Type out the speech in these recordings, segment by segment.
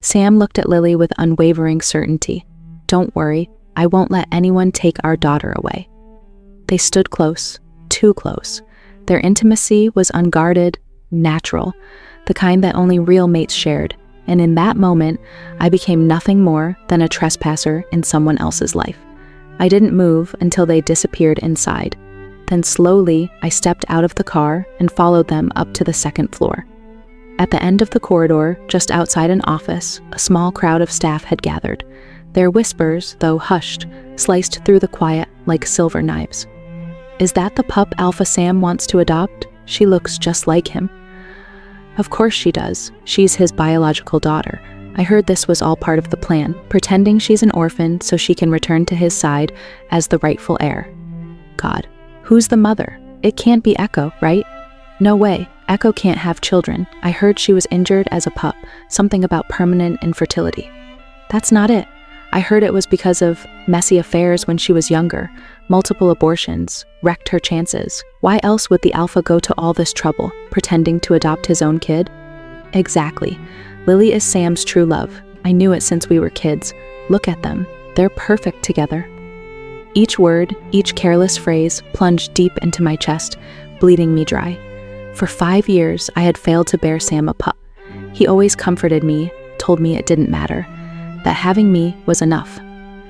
Sam looked at Lily with unwavering certainty. "Don't worry, I won't let anyone take our daughter away." They stood close, too close. Their intimacy was unguarded, natural, the kind that only real mates shared, and in that moment, I became nothing more than a trespasser in someone else's life. I didn't move until they disappeared inside. Then slowly, I stepped out of the car and followed them up to the second floor. At the end of the corridor, just outside an office, a small crowd of staff had gathered. Their whispers, though hushed, sliced through the quiet like silver knives. "Is that the pup Alpha Sam wants to adopt? She looks just like him." "Of course she does. She's his biological daughter. I heard this was all part of the plan, pretending she's an orphan so she can return to his side as the rightful heir." God, who's the mother? It can't be Echo, right? No way. Echo can't have children. I heard she was injured as a pup, something about permanent infertility. That's not it. I heard it was because of messy affairs when she was younger. Multiple abortions wrecked her chances. Why else would the Alpha go to all this trouble, pretending to adopt his own kid? Exactly. Lily is Sam's true love. I knew it since we were kids. Look at them. They're perfect together. Each word, each careless phrase plunged deep into my chest, bleeding me dry. For 5 years, I had failed to bear Sam a pup. He always comforted me, told me it didn't matter, that having me was enough.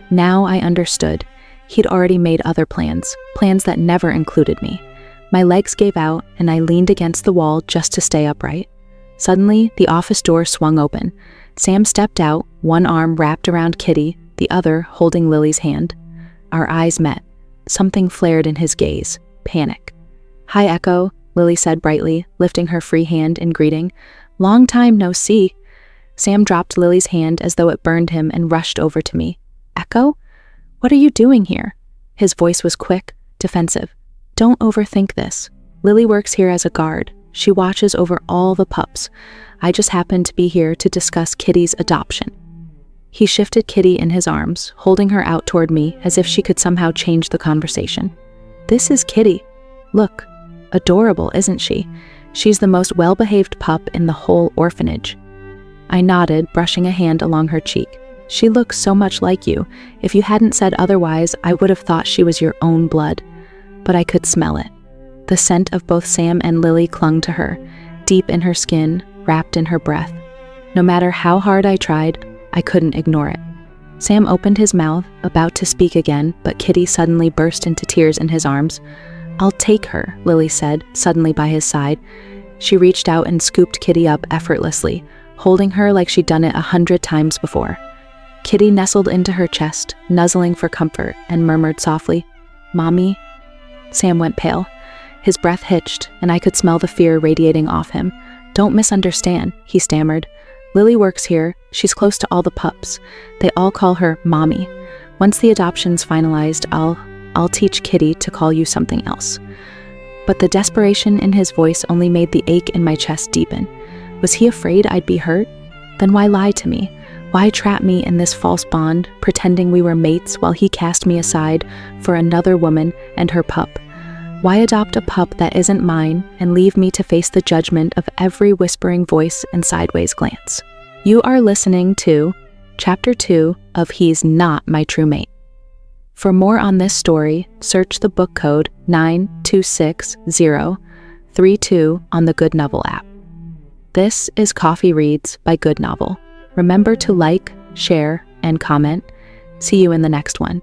Now I understood. He'd already made other plans that never included me. My legs gave out, and I leaned against the wall just to stay upright. Suddenly, the office door swung open. Sam stepped out, one arm wrapped around Kitty, the other holding Lily's hand. Our eyes met. Something flared in his gaze. Panic. "Hi, Echo," Lily said brightly, lifting her free hand in greeting. "Long time no see." Sam dropped Lily's hand as though it burned him and rushed over to me. "Echo? What are you doing here?" His voice was quick, defensive. "Don't overthink this. Lily works here as a guard. She watches over all the pups. I just happened to be here to discuss Kitty's adoption." He shifted Kitty in his arms, holding her out toward me as if she could somehow change the conversation. "This is Kitty. Look, adorable, isn't she? She's the most well-behaved pup in the whole orphanage." I nodded, brushing a hand along her cheek. "She looks so much like you. If you hadn't said otherwise, I would have thought she was your own blood." But I could smell it. The scent of both Sam and Lily clung to her, deep in her skin, wrapped in her breath. No matter how hard I tried, I couldn't ignore it. Sam opened his mouth, about to speak again, but Kitty suddenly burst into tears in his arms. "I'll take her," Lily said, suddenly by his side. She reached out and scooped Kitty up effortlessly, holding her like she'd done it 100 times before. Kitty nestled into her chest, nuzzling for comfort, and murmured softly, "Mommy." Sam went pale. His breath hitched, and I could smell the fear radiating off him. "Don't misunderstand," he stammered. "Lily works here. She's close to all the pups. They all call her Mommy. Once the adoption's finalized, I'll teach Kitty to call you something else." But the desperation in his voice only made the ache in my chest deepen. Was he afraid I'd be hurt? Then why lie to me? Why trap me in this false bond, pretending we were mates while he cast me aside for another woman and her pup? Why adopt a pup that isn't mine and leave me to face the judgment of every whispering voice and sideways glance? You are listening to Chapter 2 of He's Not My True Mate. For more on this story, search the book code 926032 on the GoodNovel app. This is Coffee Reads by GoodNovel. Remember to like, share, and comment. See you in the next one.